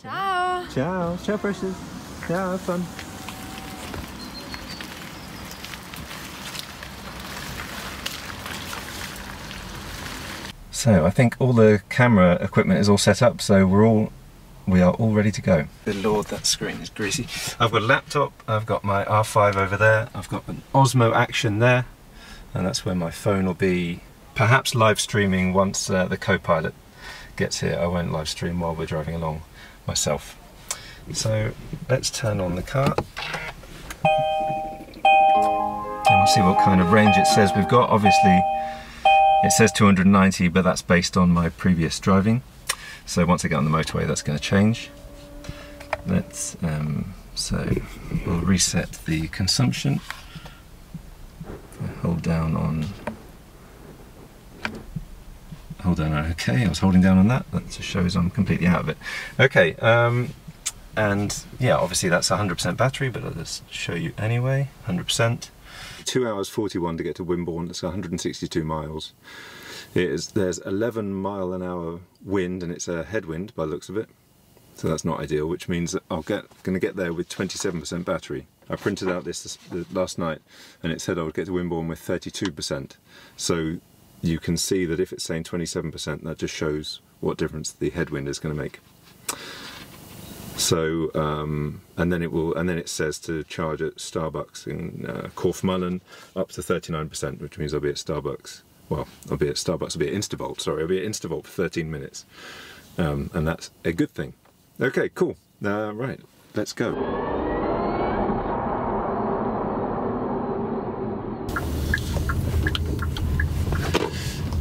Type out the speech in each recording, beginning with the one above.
Ciao. Ciao. Ciao, precious. Ciao, have fun. So I think all the camera equipment is all set up, so we are all ready to go. Good lord, that screen is greasy. I've got a laptop, I've got my R5 over there, I've got an Osmo Action there, and that's where my phone will be, perhaps live streaming once the co-pilot gets here. I won't live stream while we're driving along myself. So let's turn on the car and we'll see what kind of range it says we've got. Obviously it says 290, but that's based on my previous driving. So once I get on the motorway, that's going to change. Let's so we'll reset the consumption. Hold down on OK. I was holding down on that. That just shows I'm completely out of it. Okay, and yeah, obviously that's 100% battery, but I'll just show you anyway. 100%. 2 hours 41 to get to Wimborne. It's 162 miles. There's 11 mile an hour wind, and it's a headwind by the looks of it. So that's not ideal, which means that I'm going to get there with 27% battery. I printed out this last night, and it said I would get to Wimborne with 32%. So you can see that if it's saying 27%, that just shows what difference the headwind is going to make. So and then it says to charge at Starbucks in Corfe Mullen up to 39%, which means I'll be at Starbucks. Well, I'll be at Starbucks. I'll be at Instavolt. Sorry, I'll be at Instavolt for 13 minutes, and that's a good thing. Okay, cool. Right, let's go.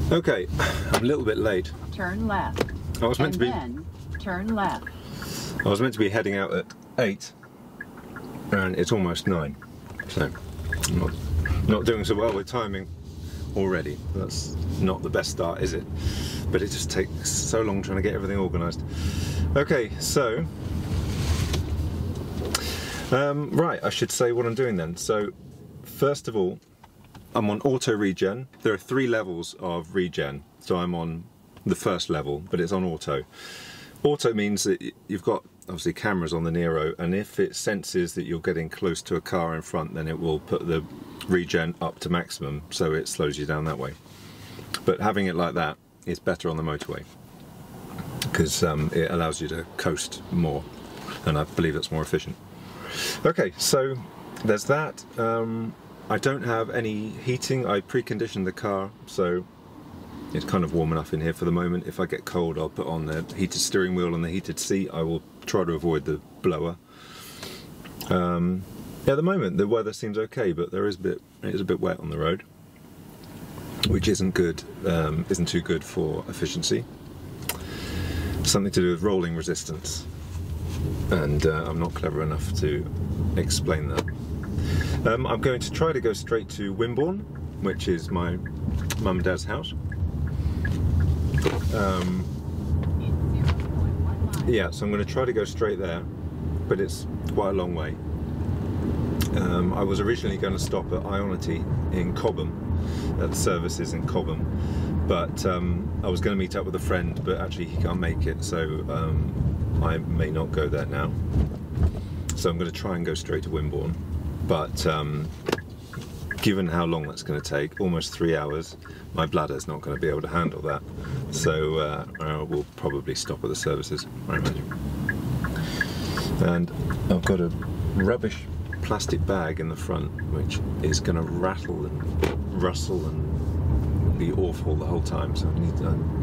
Okay, I'm a little bit late. Turn left. I was meant to be. Then turn left. I was meant to be heading out at 8, and it's almost 9. So I'm not doing so well with timing already. That's not the best start, is it? But it just takes so long trying to get everything organised. Okay, so right, I should say what I'm doing then. So first of all, I'm on auto regen. There are 3 levels of regen, so I'm on the first level, but it's on auto. Auto means that you've got obviously cameras on the Niro, and if it senses that you're getting close to a car in front, then it will put the regen up to maximum, so it slows you down that way. But having it like that is better on the motorway, because it allows you to coast more, and I believe that's more efficient. Okay, so there's that. I don't have any heating. I preconditioned the car, so it's kind of warm enough in here for the moment. If I get cold, I'll put on the heated steering wheel and the heated seat. I will try to avoid the blower. At the moment, the weather seems okay, but it is a bit wet on the road, which isn't good. Isn't too good for efficiency. Something to do with rolling resistance, and I'm not clever enough to explain that. I'm going to try to go straight to Wimborne, which is my mum and dad's house. Yeah, so I'm going to try to go straight there, but it's quite a long way. I was originally going to stop at IONITY in Cobham, at the services in Cobham, but I was going to meet up with a friend, but actually he can't make it, so I may not go there now. So I'm going to try and go straight to Wimborne, but given how long that's going to take, almost 3 hours, my bladder's not going to be able to handle that. So we'll probably stop at the services, I imagine. And I've got a rubbish plastic bag in the front, which is going to rattle and rustle and be awful the whole time. So I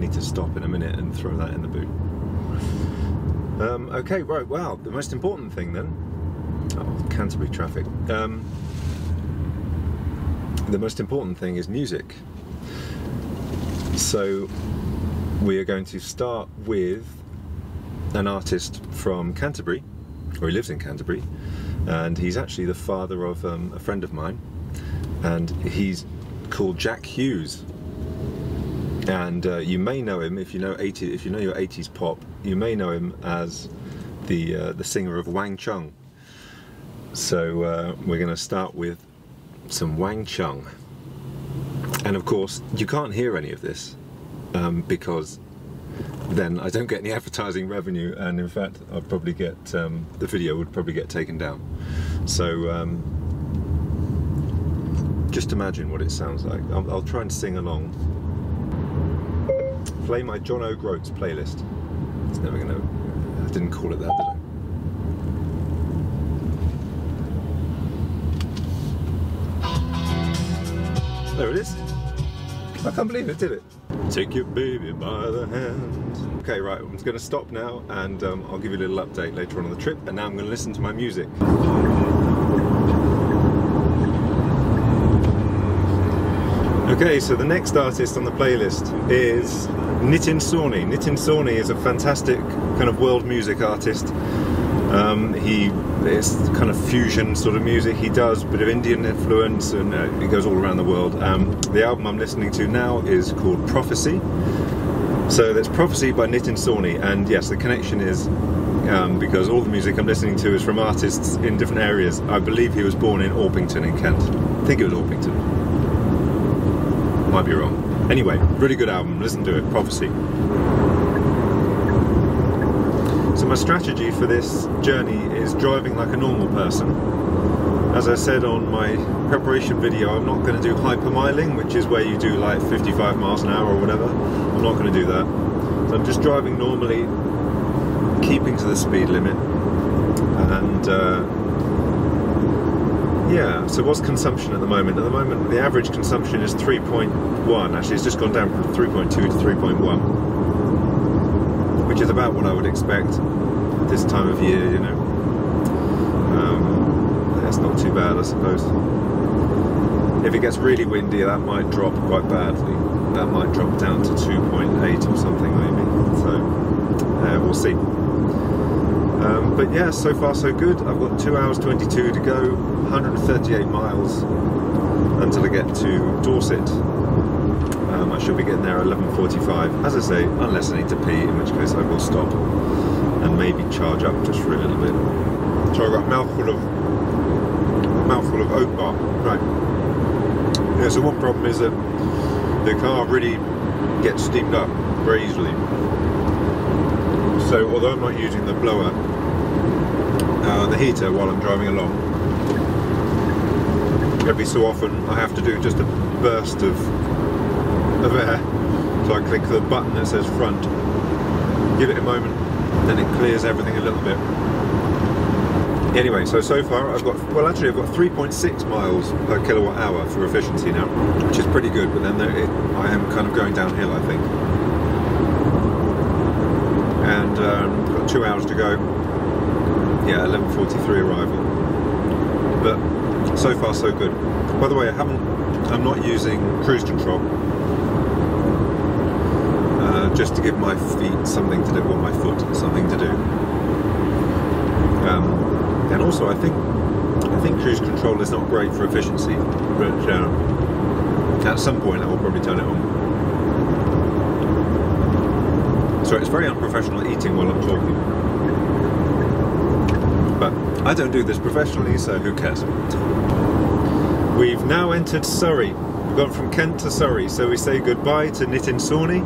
need to stop in a minute and throw that in the boot. Okay, right, wow, the most important thing then, oh, Canterbury traffic. The most important thing is music. So we are going to start with an artist from Canterbury, or he lives in Canterbury, and he's actually the father of a friend of mine, and he's called Jack Hughes. And you may know him if you know your 80s pop. You may know him as the singer of Wang Chung. So we're going to start with some Wang Chung, and of course you can't hear any of this because then I don't get any advertising revenue, and in fact I'd probably get the video would probably get taken down. So just imagine what it sounds like. I'll try and sing along. Play my John O'Groats playlist. It's never gonna. I didn't call it that, did I? There it is. I can't believe it, did it? Take your baby by the hand. Okay, right, I'm going to stop now, and I'll give you a little update later on the trip. And now I'm going to listen to my music. Okay, so the next artist on the playlist is Nitin. Nitin Sawhney is a fantastic kind of world music artist. It's kind of fusion sort of music. He does a bit of Indian influence, and he goes all around the world. The album I'm listening to now is called Prophecy. So that's Prophecy by Nitin Sawhney, and yes, the connection is because all the music I'm listening to is from artists in different areas. I believe he was born in Orpington in Kent. I think it was Orpington. Might be wrong. Anyway, really good album. Listen to it, Prophecy. So my strategy for this journey is driving like a normal person. As I said on my preparation video, I'm not going to do hypermiling, which is where you do like 55 miles an hour or whatever. I'm not going to do that. So I'm just driving normally, keeping to the speed limit. And yeah, so what's consumption at the moment? At the moment, the average consumption is 3.1. Actually, it's just gone down from 3.2 to 3.1. Which is about what I would expect at this time of year, you know. That's not too bad, I suppose. If it gets really windy, that might drop quite badly. That might drop down to 2.8 or something, maybe. So, we'll see. But yeah, so far so good. I've got 2 hours 22 to go, 138 miles until I get to Dorset. I should be getting there at 11:45, as I say, unless I need to pee, in which case I will stop and maybe charge up just for a little bit. So I've got a mouthful of oat bar. Right. Yeah, so one problem is that the car really gets steamed up very easily. So although I'm not using the blower, the heater while I'm driving along, every so often I have to do just a burst of air. So I click the button that says front, give it a moment, then it clears everything a little bit. Anyway, so far I've got, well actually I've got 3.6 miles per kilowatt hour for efficiency now, which is pretty good, but then I am kind of going downhill, I think. And got 2 hours to go. Yeah, 11:43 arrival. But so far so good. By the way, I'm not using cruise control. Just to give my feet something to do, or my foot something to do. And also, I think cruise control is not great for efficiency, but at some point I will probably turn it on. So it's very unprofessional eating while I'm talking. But I don't do this professionally, so who cares? We've now entered Surrey. We've gone from Kent to Surrey, so we say goodbye to Nitin Sawhney.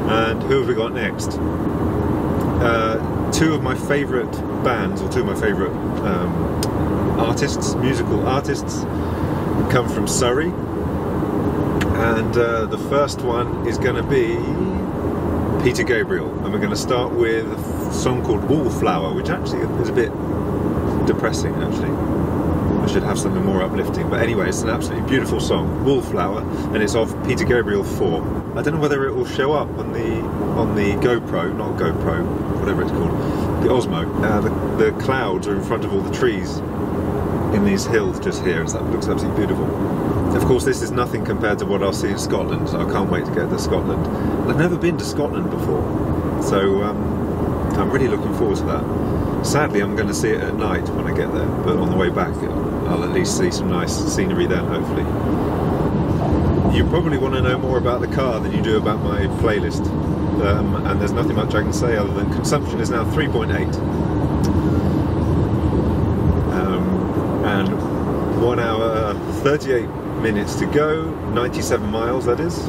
And who have we got next? Two of my favourite bands, or two of my favourite artists, musical artists, come from Surrey. And the first one is going to be Peter Gabriel. And we're going to start with a song called Wallflower, which actually is a bit depressing, actually. I should have something more uplifting, but anyway, it's an absolutely beautiful song, Wallflower, and it's off Peter Gabriel 4. I don't know whether it will show up on the GoPro, not GoPro, whatever it's called, the Osmo. The clouds are in front of all the trees in these hills just here, and that looks absolutely beautiful. Of course, this is nothing compared to what I'll see in Scotland, so I can't wait to get to Scotland. I've never been to Scotland before, so I'm really looking forward to that. Sadly, I'm going to see it at night when I get there, but on the way back I'll at least see some nice scenery then, hopefully. You probably want to know more about the car than you do about my playlist, and there's nothing much I can say other than consumption is now 3.8, and 1 hour 38 minutes to go, 97 miles that is.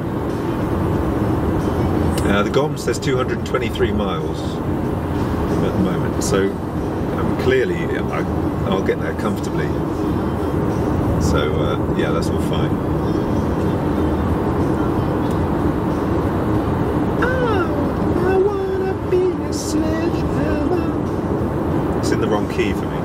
The GOM says 223 miles at the moment, so clearly I'll get there comfortably. So yeah, that's all fine. I wanna be a sledgehammer. It's in the wrong key for me.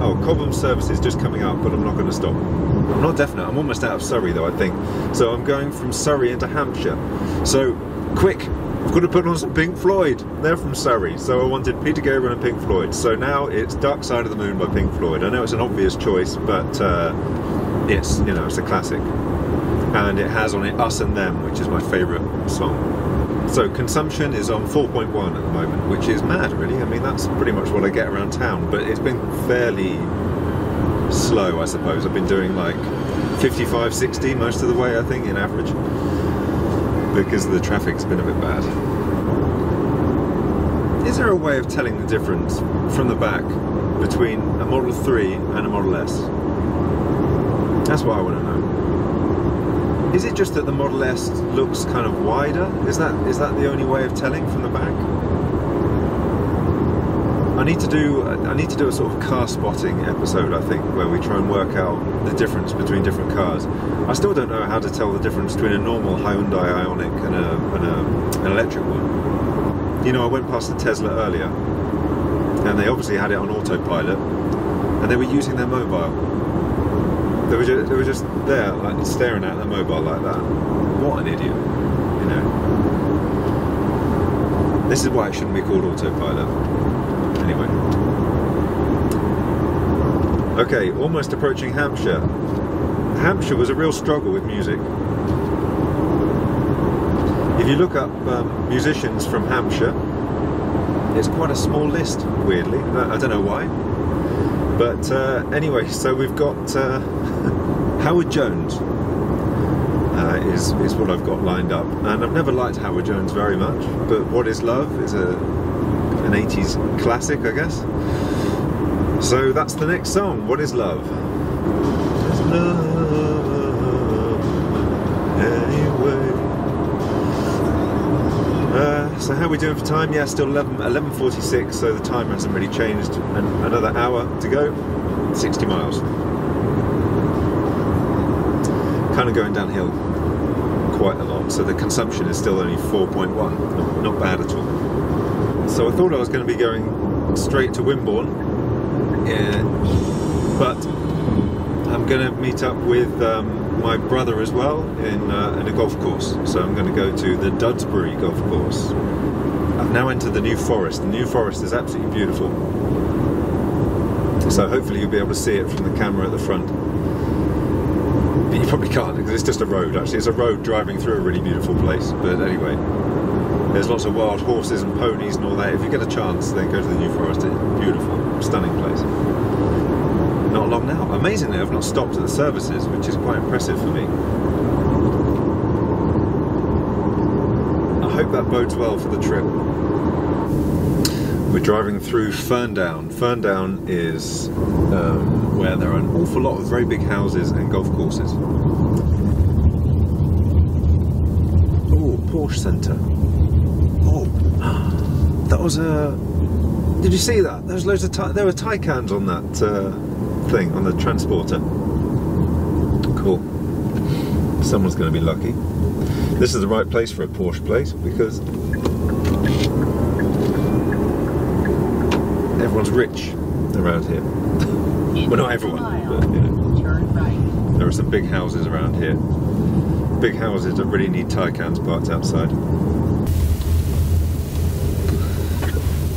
Oh, Cobham service is just coming up, but I'm not going to stop. I'm not definite. I'm almost out of Surrey though, I think. So I'm going from Surrey into Hampshire. So quick, I've got to put on some Pink Floyd. They're from Surrey, so I wanted Peter Gabriel and Pink Floyd. So now it's Dark Side of the Moon by Pink Floyd. I know it's an obvious choice, but it's, you know, it's a classic, and it has on it Us and Them, which is my favourite song. So consumption is on 4.1 at the moment, which is mad really. I mean, that's pretty much what I get around town, but it's been fairly slow, I suppose. I've been doing like 55, 60 most of the way, I think, in average, because the traffic's been a bit bad. Is there a way of telling the difference from the back between a Model 3 and a Model S? That's what I want to know. Is it just that the Model S looks kind of wider? Is that the only way of telling from the back? I need to do a sort of car spotting episode, I think, where we try and work out the difference between different cars. I still don't know how to tell the difference between a normal Hyundai Ioniq and an electric one. You know, I went past the Tesla earlier, and they obviously had it on autopilot, and they were using their mobile. They were just there, like staring at their mobile like that. What an idiot, you know. This is why it shouldn't be called autopilot. Anyway. Okay, almost approaching Hampshire. Hampshire was a real struggle with music. If you look up musicians from Hampshire, it's quite a small list, weirdly. I don't know why. But anyway, so we've got Howard Jones is what I've got lined up, and I've never liked Howard Jones very much, but What Is Love is an 80s classic, I guess. So that's the next song, What Is Love? There's love anyway. So how are we doing for time? Yeah, still 11:46, so the time hasn't really changed. And another hour to go, 60 miles. Kind of going downhill quite a lot, so the consumption is still only 4.1, not bad at all. So I thought I was going to be going straight to Wimborne, but I'm going to meet up with my brother as well in a golf course. So I'm going to go to the Dudsbury golf course. I've now entered the New Forest. The New Forest is absolutely beautiful. So hopefully you'll be able to see it from the camera at the front. But you probably can't, because it's just a road. Actually, it's a road driving through a really beautiful place. But anyway, there's lots of wild horses and ponies and all that. If you get a chance, then go to the New Forest. It's a beautiful, stunning place. Not long now. Amazingly, I've not stopped at the services, which is quite impressive for me. I hope that bodes well for the trip. We're driving through Ferndown. Ferndown is where there are an awful lot of very big houses and golf courses. Oh, Porsche Centre. Oh, that was a... Did you see that? There was loads of there were Taycans on that thing, on the transporter. Cool. Someone's going to be lucky. This is the right place for a Porsche place, because everyone's rich around here. Well, not everyone, but you know. Turn right. There are some big houses around here. Big houses that really need Taycans parked outside.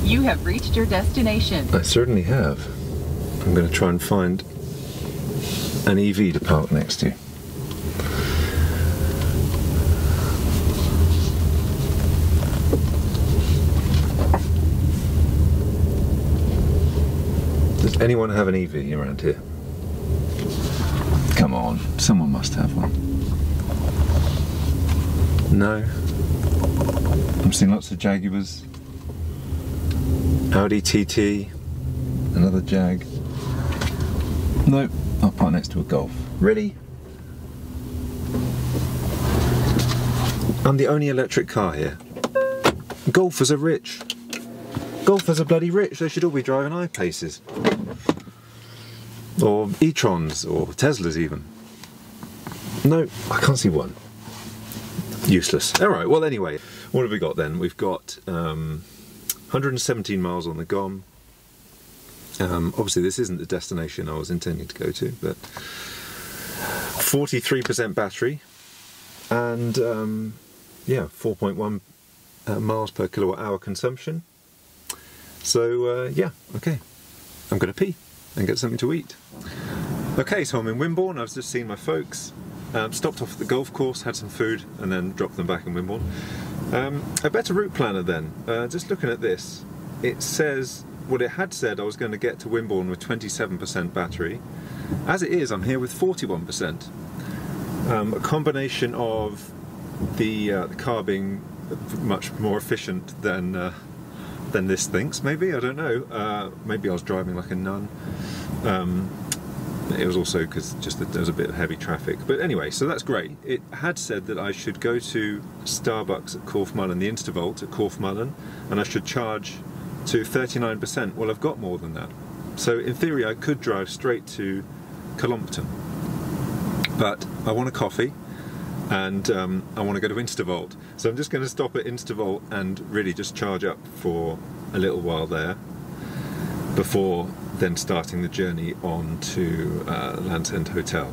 You have reached your destination. I certainly have. I'm going to try and find an EV to park next to. Does anyone have an EV around here? Come on, someone must have one. No? I'm seeing lots of Jaguars. Audi TT, another Jag. Nope, I'll park next to a Golf. Ready? I'm the only electric car here. Golfers are rich. Golfers are bloody rich. They should all be driving I-Paces. Or e-trons, or Teslas even. No, I can't see one. Useless. Alright, well anyway, what have we got then? We've got 117 miles on the GOM. Obviously this isn't the destination I was intending to go to, but 43% battery and yeah, 4.1 miles per kilowatt hour consumption. So yeah, okay, I'm gonna pee and get something to eat. Okay, so I'm in Wimborne. I've just seen my folks. Stopped off at the golf course, had some food, and then dropped them back in Wimborne. A better route planner then. Just looking at this, it says, well, it had said I was going to get to Wimborne with 27% battery. As it is, I'm here with 41%. A combination of the car being much more efficient than this thinks, maybe, I don't know. Maybe I was driving like a nun. It was also because just that there was a bit of heavy traffic. But anyway, so that's great. It had said that I should go to Starbucks at Corfe Mullen, the Instavolt at Corfe Mullen, and I should charge to 39%. Well, I've got more than that. So in theory, I could drive straight to Cullompton. But I want a coffee, and I want to go to Instavolt. So I'm just going to stop at Instavolt and really just charge up for a little while there before then starting the journey on to Land's End Hotel,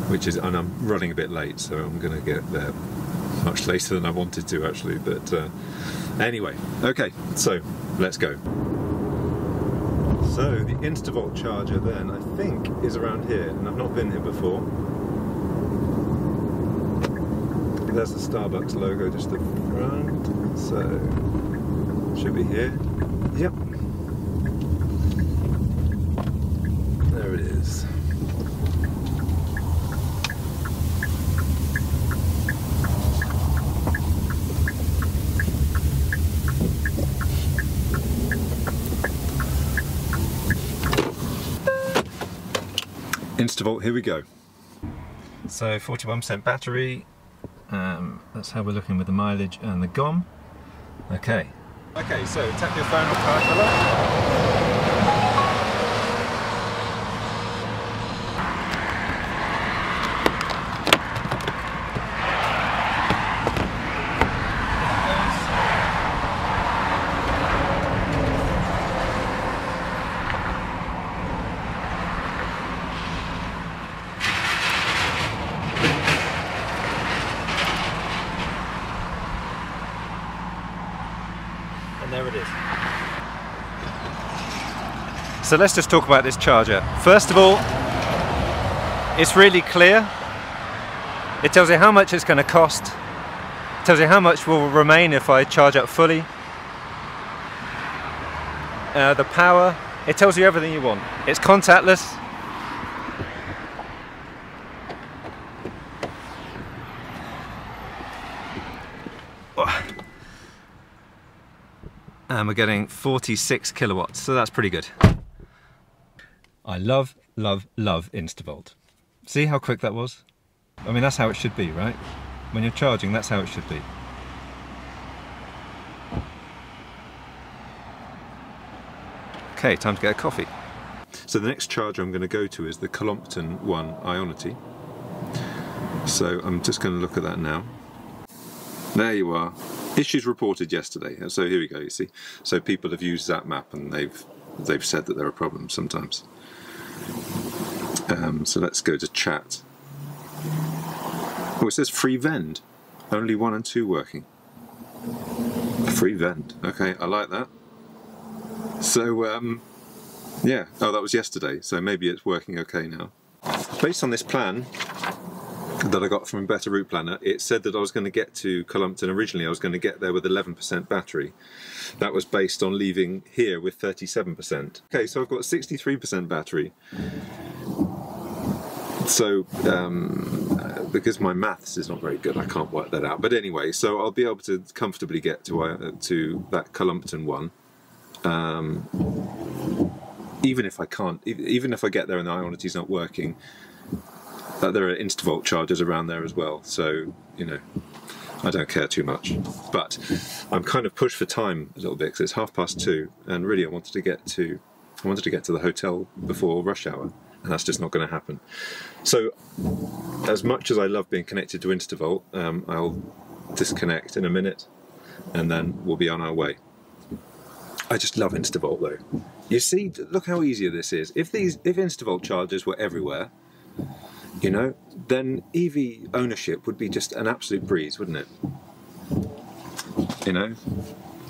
which is, and I'm running a bit late, so I'm going to get there much later than I wanted to actually, but anyway, okay, so let's go. So the Instavolt charger then, I think, is around here, and I've not been here before. There's the Starbucks logo just at the front, so should be here. Yep. There it is. Instavolt, here we go. So 41% battery. That's how we're looking with the mileage and the GOM. Okay. Okay, so tap your phone on car colour. There it is. So let's just talk about this charger. First of all, it's really clear. It tells you how much it's going to cost. It tells you how much will remain if I charge up fully. The power, it tells you everything you want. It's contactless. And we're getting 46 kilowatts, so that's pretty good. I love, love, love Instavolt. See how quick that was? I mean, that's how it should be, right? When you're charging, that's how it should be. Okay, time to get a coffee. So the next charger I'm going to go to is the Cullompton one, IONITY. So I'm just going to look at that now. There you are. Issues reported yesterday. So here we go, you see. So people have used that map and they've said that there are problems sometimes. So let's go to chat. Oh, it says free vend. Only 1 and 2 working. Free vend. Okay, I like that. So yeah. Oh, that was yesterday. So maybe it's working okay now. Based on this plan that I got from a better route planner, it said that I was going to get to Cullompton. Originally I was going to get there with 11% battery. That was based on leaving here with 37%. Okay, so I've got 63% battery. So because my maths is not very good, I can't work that out. But anyway, so I'll be able to comfortably get to that Cullompton one. Even if I can't, even if I get there and the IONITY's not working, there are Instavolt chargers around there as well, so, you know, I don't care too much. But I'm kind of pushed for time a little bit because it's 2:30, and really I wanted to get to the hotel before rush hour, and that's just not going to happen. So, as much as I love being connected to Instavolt, I'll disconnect in a minute, and then we'll be on our way. I just love Instavolt though. You see, look how easy this is. If Instavolt chargers were everywhere, you know, then EV ownership would be just an absolute breeze, wouldn't it? You know,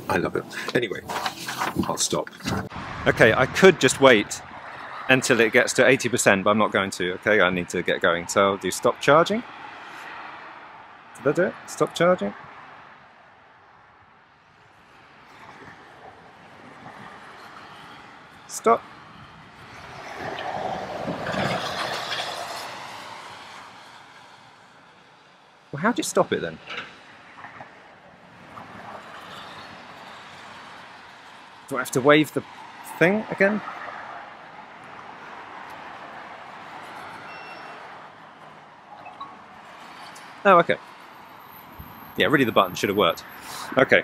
I love it. Anyway, I'll stop. Okay, I could just wait until it gets to 80%, but I'm not going to. Okay, I need to get going. So I'll do stop charging. Did I do it? Stop charging. Stop. Well, how do you stop it then? Do I have to wave the thing again? Oh, okay. Yeah, really the button should have worked. Okay.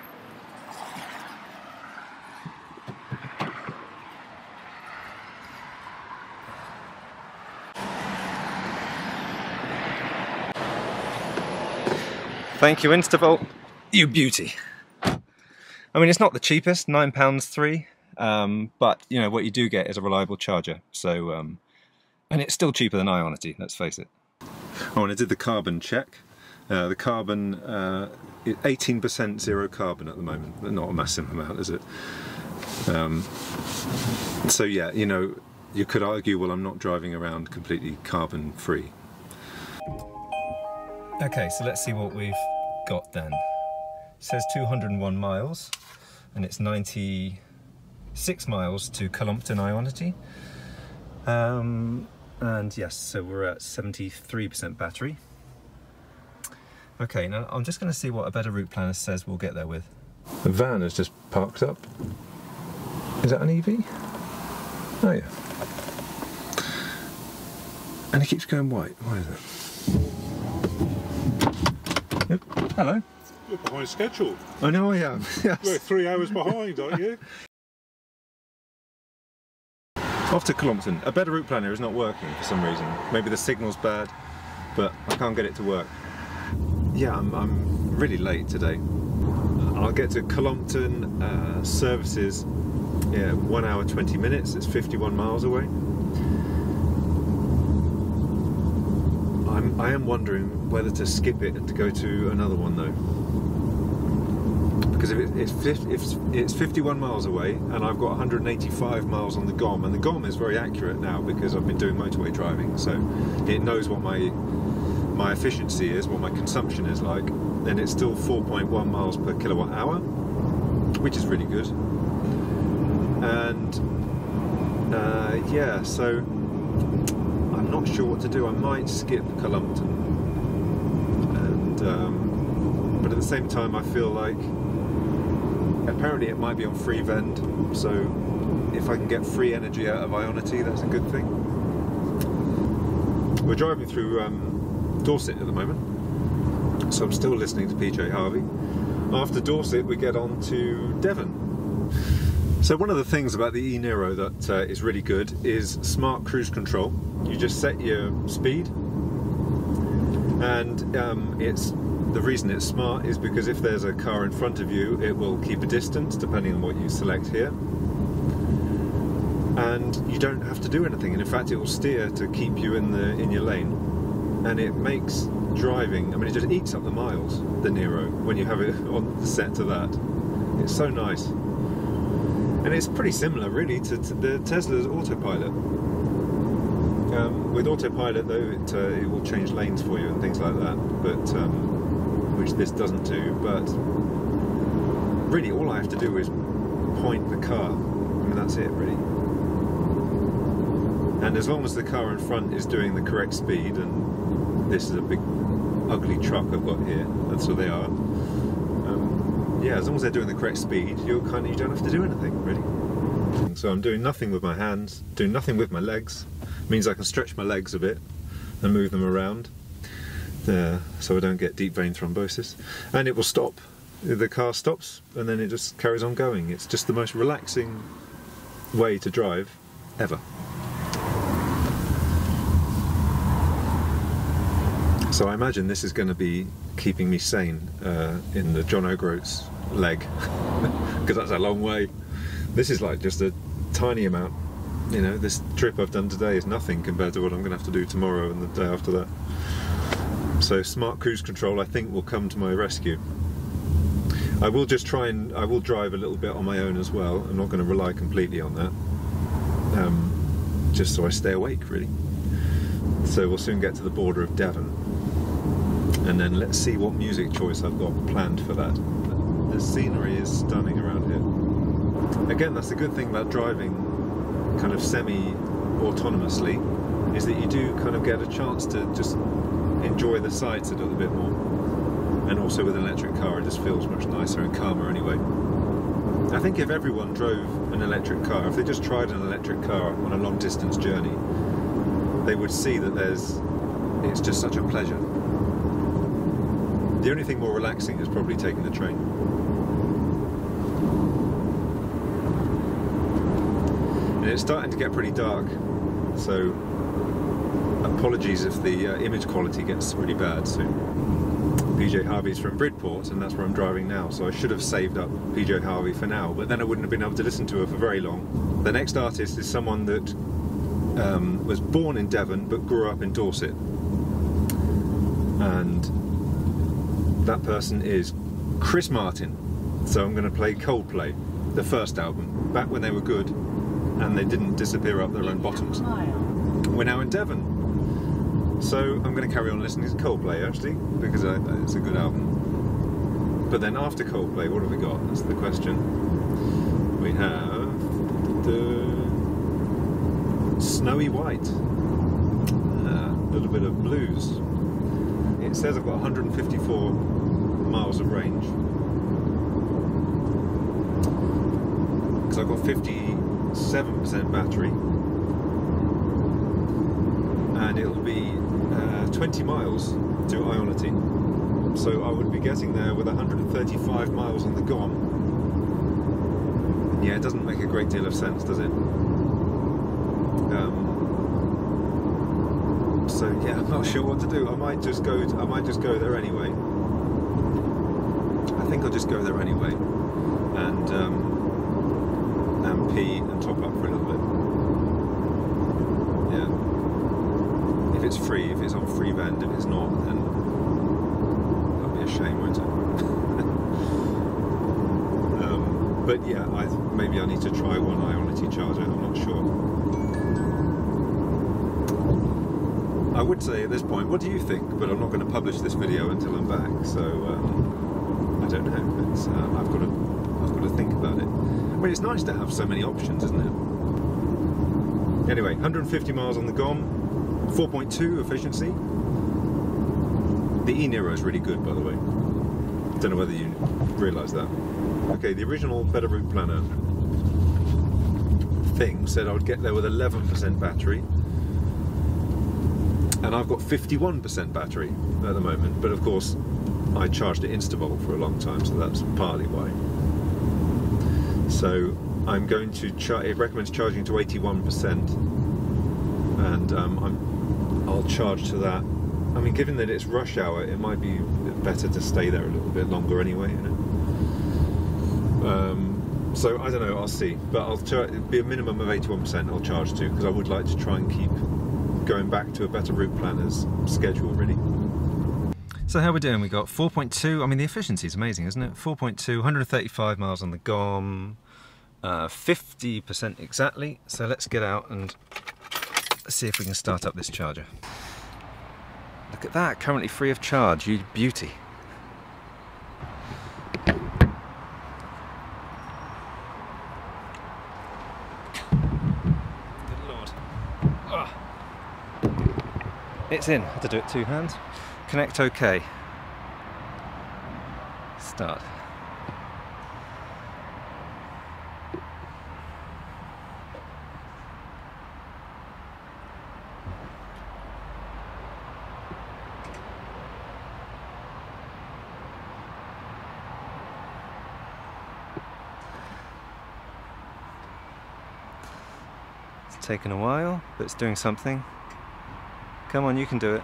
Thank you, Instavolt. You beauty. I mean, it's not the cheapest, £9.03, but you know what you do get is a reliable charger. So, and it's still cheaper than IONITY. Let's face it. Oh, and I did the carbon check. The carbon, 18% zero carbon at the moment. Not a massive amount, is it? So yeah, you know, you could argue, well, I'm not driving around completely carbon free. Okay, so let's see what we've got then. It says 201 miles, and it's 96 miles to Cullompton, IONITY. And yes, so we're at 73% battery. Okay, now I'm just going to see what a better route planner says we'll get there with. The van has just parked up. Is that an EV? Oh yeah. And it keeps going white. Why is it? Yep. Hello. You're behind schedule. I know I am. Yes. We're 3 hours behind, aren't you? Off to Cullompton. A better route planner is not working for some reason. Maybe the signal's bad, but I can't get it to work. Yeah, I'm really late today. I'll get to Cullompton services. Yeah, 1 hour 20 minutes. It's 51 miles away. I am wondering whether to skip it and to go to another one though, because if it's 51 miles away and I've got 185 miles on the GOM, and the GOM is very accurate now because I've been doing motorway driving, so it knows what my efficiency is, what my consumption is like, and it's still 4.1 miles per kilowatt hour, which is really good. And yeah, so I'm not sure what to do. I might skip Cullompton, and but at the same time I feel like apparently it might be on free vend, so if I can get free energy out of IONITY, that's a good thing. We're driving through Dorset at the moment, so I'm still listening to PJ Harvey. After Dorset we get on to Devon. So one of the things about the e-Niro that is really good is smart cruise control. You just set your speed, and the reason it's smart is because if there's a car in front of you, it will keep a distance depending on what you select here, and you don't have to do anything. And in fact, it will steer to keep you in your lane, and it makes driving. I mean, it just eats up the miles. The Niro, when you have it on set to that, it's so nice. And it's pretty similar really to the Tesla's autopilot. With autopilot though, it will change lanes for you and things like that, but which this doesn't do. But really all I have to do is point the car. I mean, that's it really. And as long as the car in front is doing the correct speed, and this is a big ugly truck I've got here, that's what they are. Yeah, as long as they're doing the correct speed, you don't have to do anything really. So I'm doing nothing with my hands, doing nothing with my legs. It means I can stretch my legs a bit and move them around. so I don't get deep vein thrombosis, and it will stop. The car stops and then it just carries on going. It's just the most relaxing way to drive ever. So I imagine this is going to be keeping me sane in the John O'Groats leg, because that's a long way. This is like just a tiny amount. You know, this trip I've done today is nothing compared to what I'm going to have to do tomorrow and the day after that. So smart cruise control, I think, will come to my rescue. I will just try and I will drive a little bit on my own as well. I'm not going to rely completely on that, just so I stay awake, really. So we'll soon get to the border of Devon, and then let's see what music choice I've got planned for that. The scenery is stunning around here. Again, that's the good thing about driving kind of semi-autonomously, is that you do kind of get a chance to just enjoy the sights a little bit more. And also with an electric car, it just feels much nicer and calmer anyway. I think if everyone drove an electric car, if they just tried an electric car on a long distance journey, they would see that it's just such a pleasure. The only thing more relaxing is probably taking the train. And it's starting to get pretty dark, so apologies if the image quality gets really bad soon. PJ Harvey's from Bridport, and that's where I'm driving now, so I should have saved up PJ Harvey for now, but then I wouldn't have been able to listen to her for very long. The next artist is someone that was born in Devon but grew up in Dorset, and that person is Chris Martin. So I'm going to play Coldplay, the first album, back when they were good and they didn't disappear up their own bottoms. We're now in Devon. So I'm going to carry on listening to Coldplay, actually, because it's a good album. But then after Coldplay, what have we got? That's the question. We have the Snowy White, a little bit of blues. It says I've got 154 miles of range, because I've got 57% battery, and it'll be 20 miles to IONITY, so I would be getting there with 135 miles on the GOM. Yeah, it doesn't make a great deal of sense, does it? So yeah, I'm not sure what to do. I might just go there anyway. I think I'll just go there anyway, and pee and top up for a little bit. Yeah. If it's free, if it's on free vend, if it's not, then that'll be a shame, won't it? But yeah, maybe I need to try one IONITY charger, I'm not sure. I would say at this point, what do you think? But I'm not going to publish this video until I'm back, so I don't know. It's, I've got to think about it. I mean, it's nice to have so many options, isn't it? Anyway, 150 miles on the GOM. 4.2 efficiency. The e-Niro is really good, by the way. Don't know whether you realise that. Okay, the original Better Route Planner thing said I would get there with 11% battery, and I've got 51% battery at the moment, but of course I charged at Instavolt for a long time, so that's partly why. So I'm going to it recommends charging to 81%, and I'll charge to that. I mean, given that it's rush hour, it might be better to stay there a little bit longer anyway, you know. So I don't know, I'll see, but it'll be a minimum of 81% I'll charge to, because I would like to try and keep going back to a Better Route Planner's schedule, really. So how are we doing? We got 4.2, I mean the efficiency is amazing, isn't it? 4.2, 135 miles on the GOM, 50% exactly, so let's get out and see if we can start up this charger. Look at that, currently free of charge, you beauty. Good Lord. Oh. It's in, I had to do it two hands. Connect OK. Start. taken a while, but it's doing something. Come on, you can do it.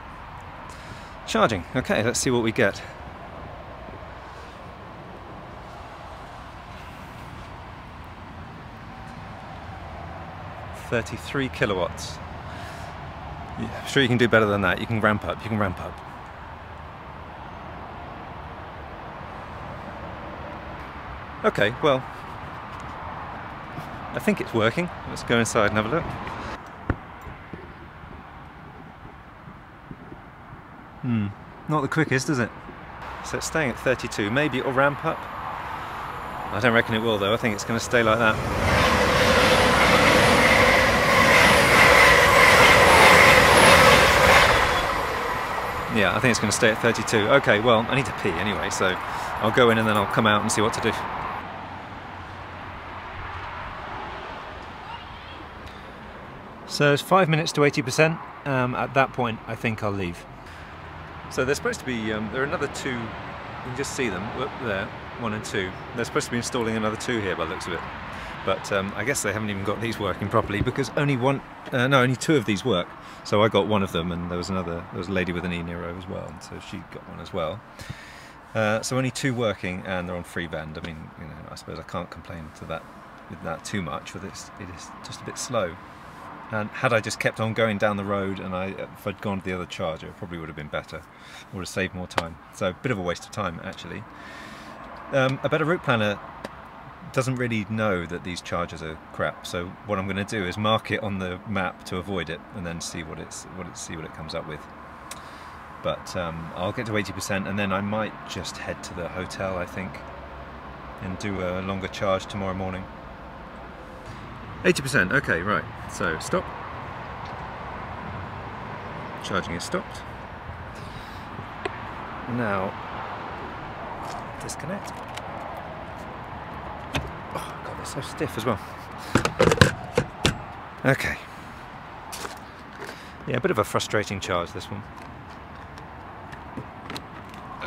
Charging. Okay, let's see what we get. $33 kilowatts. Yeah, I'm sure you can do better than that. You can ramp up. You can ramp up. Okay, well, I think it's working. Let's go inside and have a look. Not the quickest, is it? So it's staying at 32. Maybe it'll ramp up. I don't reckon it will though. I think it's going to stay like that. Yeah, I think it's going to stay at 32. Okay, well, I need to pee anyway, so I'll go in and then I'll come out and see what to do. So it's 5 minutes to 80%. At that point, I think I'll leave. So there's supposed to be, there are another two, you can just see them, look there, 1 and 2. They're supposed to be installing another 2 here by the looks of it. But I guess they haven't even got these working properly because only 2 of these work. So I got one of them and there was a lady with an e-Niro as well, and so she got one as well. So only 2 working and they're on free band. I mean, you know, I suppose I can't complain with that too much, but it is just a bit slow. And had I just kept on going down the road and if I'd gone to the other charger, it probably would have been better. Would have saved more time. So a bit of a waste of time, actually. A better route planner doesn't really know that these chargers are crap. So what I'm going to do is mark it on the map to avoid it, and then see what it comes up with. But I'll get to 80%, and then I might just head to the hotel, I think, and do a longer charge tomorrow morning. 80%, okay, right, so stop. Charging is stopped. Now, disconnect. Oh god, they're so stiff as well. Okay. Yeah, a bit of a frustrating charge, this one.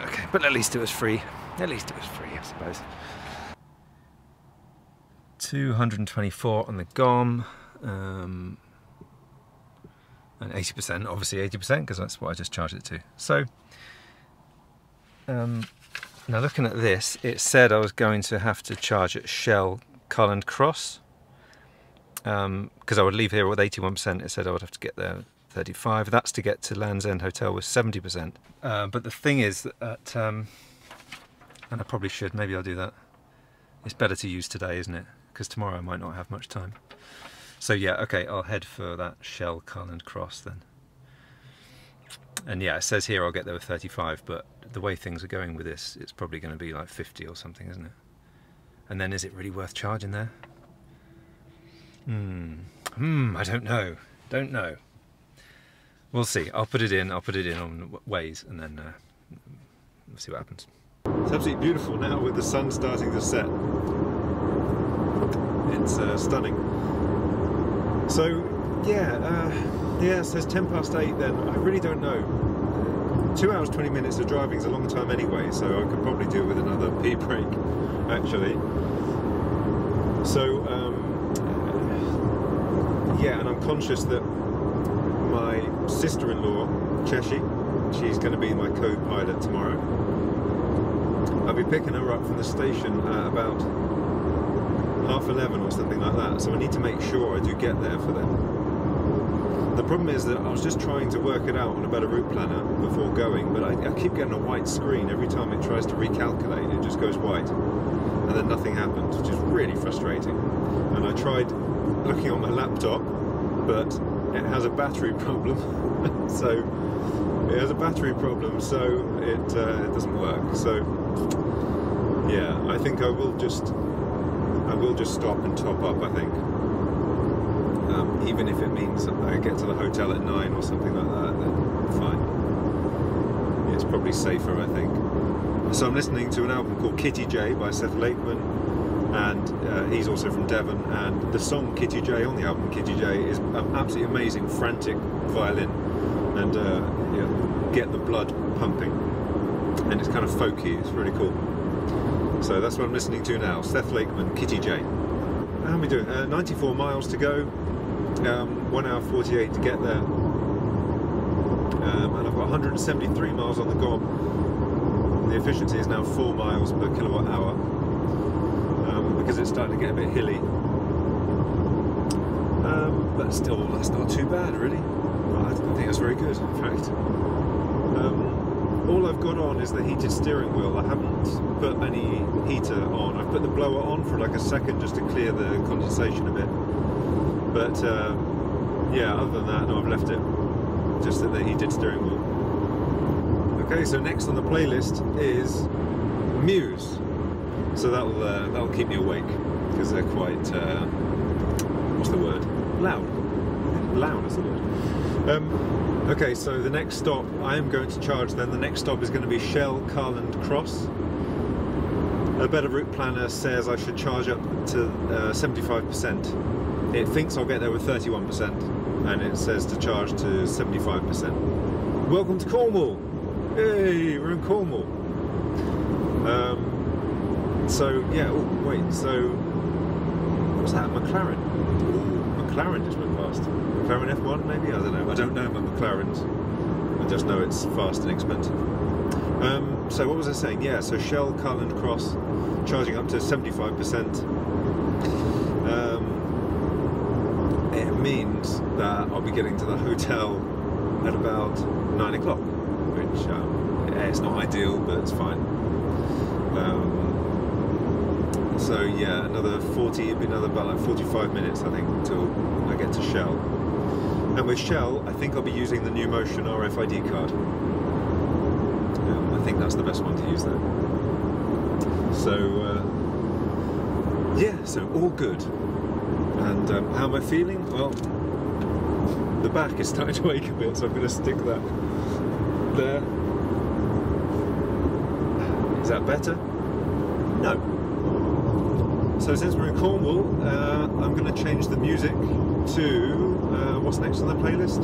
Okay, but at least it was free. At least it was free, I suppose. 224 on the GOM, and 80%, obviously 80%, because that's what I just charged it to. So, now looking at this, it said I was going to have to charge at Shell Carland Cross, because I would leave here with 81%. It said I would have to get there 35. That's to get to Land's End Hotel with 70%. But the thing is that, and I probably should, maybe I'll do that. It's better to use today, isn't it? Because tomorrow I might not have much time. So yeah, okay, I'll head for that Shell Carland Cross then. And yeah, it says here I'll get there with 35, but the way things are going with this, it's probably going to be like 50 or something, isn't it? And then is it really worth charging there? I don't know. Don't know. We'll see. I'll put it in on Waze, and then we'll see what happens. It's absolutely beautiful now with the sun starting to set. It's stunning. So yeah, it says 10 past 8 then. I really don't know. 2 hours 20 minutes of driving is a long time anyway, so I could probably do with another pee break, actually. So yeah, and I'm conscious that my sister-in-law, Cheshi, she's going to be my co-pilot tomorrow. I'll be picking her up from the station at about 11:30 or something like that, so I need to make sure I do get there for them. The problem is that I was just trying to work it out on a better route planner before going, but I keep getting a white screen every time it tries to recalculate. It just goes white, and then nothing happens, which is really frustrating. And I tried looking on my laptop, but it has a battery problem. So it has a battery problem, so it doesn't work. So yeah, I think I will just stop and top up, I think. Even if it means I get to the hotel at 9 or something like that, then fine. It's probably safer, I think. So I'm listening to an album called Kitty J by Seth Lakeman, and he's also from Devon, and the song Kitty J on the album Kitty J is absolutely amazing, frantic violin, and get the blood pumping, and it's kind of folky, it's really cool. So that's what I'm listening to now, Seth Lakeman, Kitty J. How are we doing? 94 miles to go. 1 hour 48 to get there. And I've got 173 miles on the GOM. The efficiency is now 4 miles per kilowatt hour, because it's starting to get a bit hilly. But still, that's not too bad, really. I think that's very good, in fact. All I've got on is the heated steering wheel. I haven't put any heater on. I've put the blower on for like a second just to clear the condensation a bit. But yeah, other than that, no, I've left it just at the heated steering wheel. Okay, so next on the playlist is Muse. So that'll keep me awake because they're quite what's the word? Loud. Loud is the word. Okay, so the next stop I am going to charge. Then the next stop is going to be Shell Carland Cross. A better route planner says I should charge up to 75%. It thinks I'll get there with 31%, and it says to charge to 75%. Welcome to Cornwall! Hey, we're in Cornwall. So yeah. Oh wait. So what's that? McLaren. Ooh, McLaren just went past. McLaren F1 maybe? I don't know. I don't know my McLarens. I just know it's fast and expensive. So what was I saying? Yeah, so Shell Carland Cross, charging up to 75%. It means that I'll be getting to the hotel at about 9 o'clock, which yeah, it's not ideal, but it's fine. So yeah, another 40, it'd be another about like 45 minutes I think until I get to Shell. And with Shell, I think I'll be using the new Motion RFID card. I think that's the best one to use there. So yeah, so all good. And how am I feeling? Well, the back is starting to ache a bit, so I'm going to stick that there. Is that better? No. So since we're in Cornwall, I'm going to change the music to what's next on the playlist?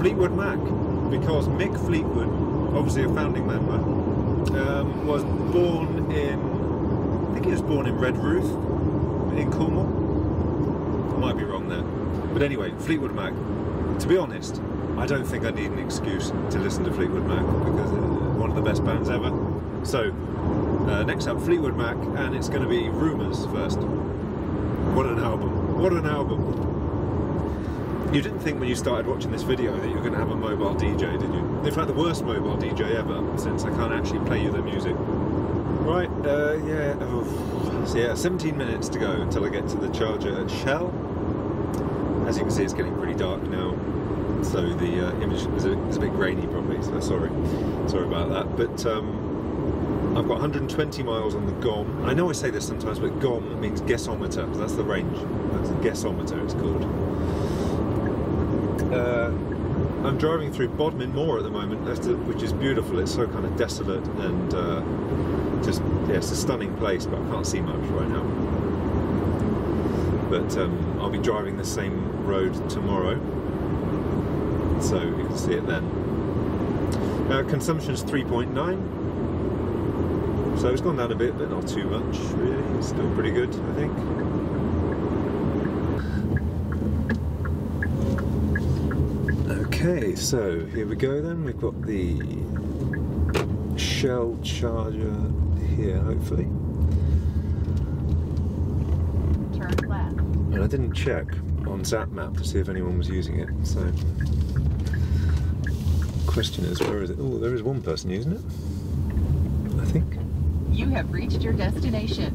Fleetwood Mac, because Mick Fleetwood, obviously a founding member, was born in, I think he was born in Redruth in Cornwall. I might be wrong there, but anyway, Fleetwood Mac. To be honest, I don't think I need an excuse to listen to Fleetwood Mac because they're one of the best bands ever. So next up, Fleetwood Mac, and it's going to be Rumours first. What an album! What an album! You didn't think when you started watching this video that you were going to have a mobile DJ, did you? In fact, the worst mobile DJ ever, since I can't actually play you the music. Right, yeah, so yeah, 17 minutes to go until I get to the charger at Shell. As you can see, it's getting pretty dark now, so the image is a bit grainy probably, so sorry about that. But I've got 120 miles on the GOM. I know I say this sometimes, but GOM means guessometer, that's the range. That's the guessometer it's called. I'm driving through Bodmin Moor at the moment, which is beautiful. It's so kind of desolate and just, yeah, it's a stunning place, but I can't see much right now. But I'll be driving the same road tomorrow, so you can see it then. Consumption is 3.9, so it's gone down a bit, but not too much really. It's still pretty good, I think. Okay, so here we go then. We've got the Shell charger here, hopefully. Turn left. And I didn't check on ZapMap to see if anyone was using it, so question is, where is it? Oh, there is one person using it, I think. You have reached your destination.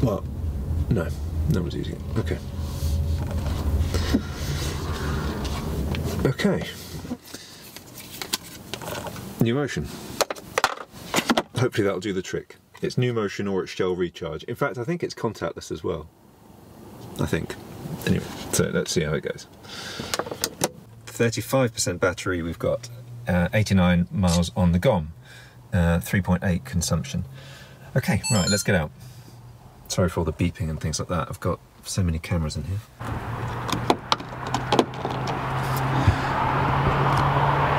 Well, no one's using it. Okay. Okay. New Motion. Hopefully that'll do the trick. It's New Motion or it's Shell Recharge. In fact, I think it's contactless as well. I think. Anyway, so let's see how it goes. 35% battery, we've got 89 miles on the GOM, 3.8 consumption. Okay, right, let's get out. Sorry for all the beeping and things like that. I've got so many cameras in here.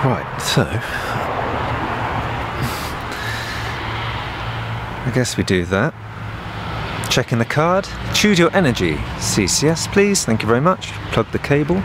Right, so I guess we do that. Checking the card. Choose your energy. CCS, please. Thank you very much. Plug the cable.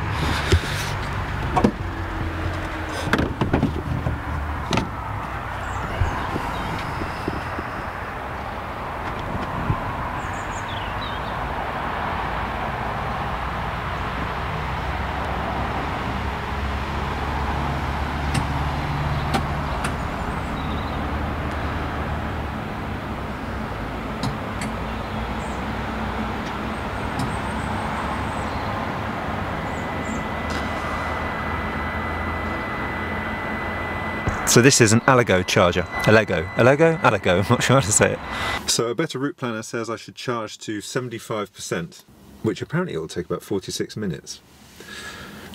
So this is an Allego charger. Allego, I'm not sure how to say it. So a better route planner says I should charge to 75%, which apparently will take about 46 minutes.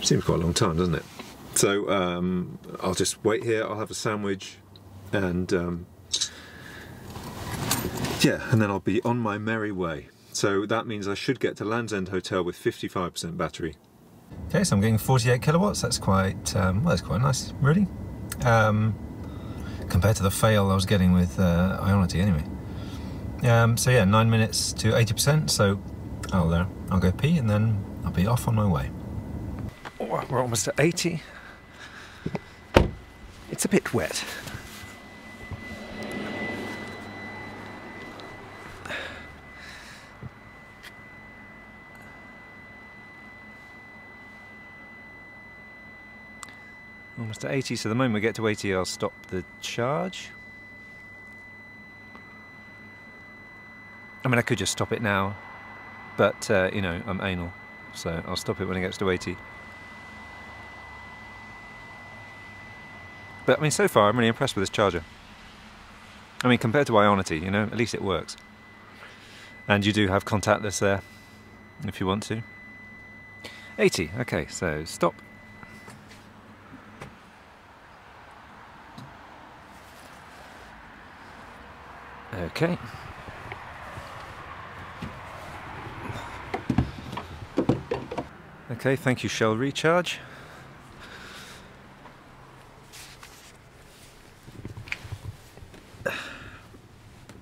Seems quite a long time, doesn't it? So I'll just wait here, I'll have a sandwich, and yeah, and then I'll be on my merry way. So that means I should get to Land's End Hotel with 55% battery. Okay, so I'm getting 48 kilowatts, that's quite, well, that's quite nice, really. Compared to the fail I was getting with IONITY anyway. So yeah, 9 minutes to 80%, so I'll go pee and then I'll be off on my way. Oh, we're almost at 80. It's a bit wet. Almost at 80, so the moment we get to 80 I'll stop the charge. I mean, I could just stop it now, but you know, I'm anal, so I'll stop it when it gets to 80. But I mean, so far I'm really impressed with this charger. I mean, compared to IONITY, you know, at least it works. And you do have contactless there, if you want to. 80, okay, so stop. Okay. Okay, thank you, Shell Recharge.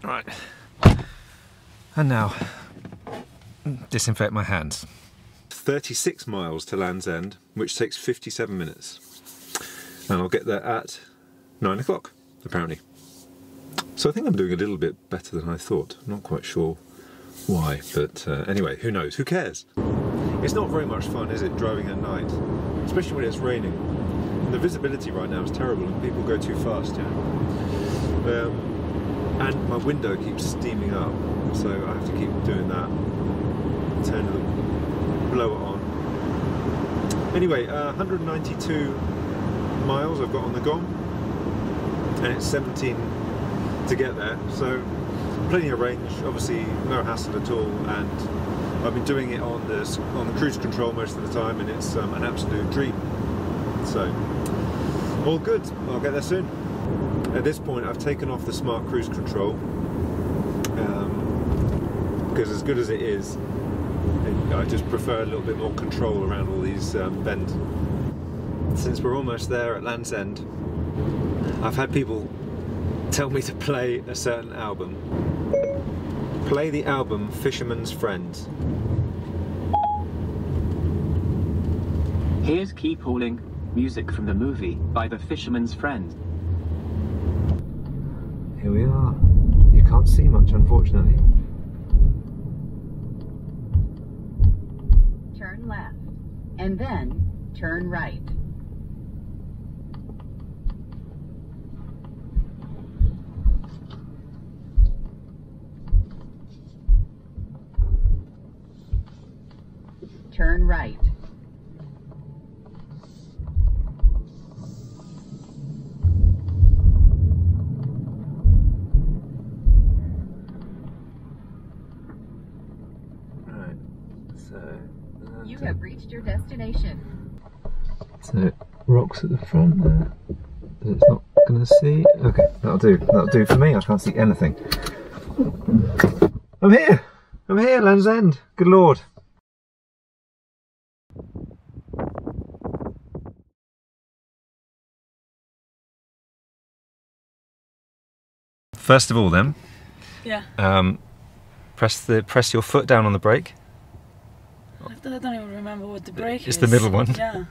Right. And now, disinfect my hands. 36 miles to Land's End, which takes 57 minutes. And I'll get there at 9 o'clock, apparently. So I think I'm doing a little bit better than I thought. I'm not quite sure why, but anyway, who knows? Who cares? It's not very much fun, is it, driving at night? Especially when it's raining. The visibility right now is terrible and people go too fast, you know. And my window keeps steaming up, so I have to keep doing that. Turn the blower on. Anyway, 192 miles I've got on the GOM, and it's 17 to get there, so plenty of range, obviously no hassle at all, and I've been doing it on the cruise control most of the time, and it's an absolute dream. So all good, I'll get there soon. At this point I've taken off the smart cruise control because as good as it is, I just prefer a little bit more control around all these bends. Since we're almost there at Land's End, I've had people tell me to play a certain album. Play the album Fisherman's Friends. Here's Keep Hauling, music from the movie by the Fisherman's Friend. Here we are. You can't see much, unfortunately. Turn left, and then turn right. Turn right. Right, so... You have reached your destination. So, rocks at the front there. That it's not going to see. Okay, that'll do. That'll do for me. I can't see anything. I'm here! I'm here, Land's End. Good Lord. First of all then, yeah. Press your foot down on the brake. I don't even remember what the brake is. It's the middle one. Yeah.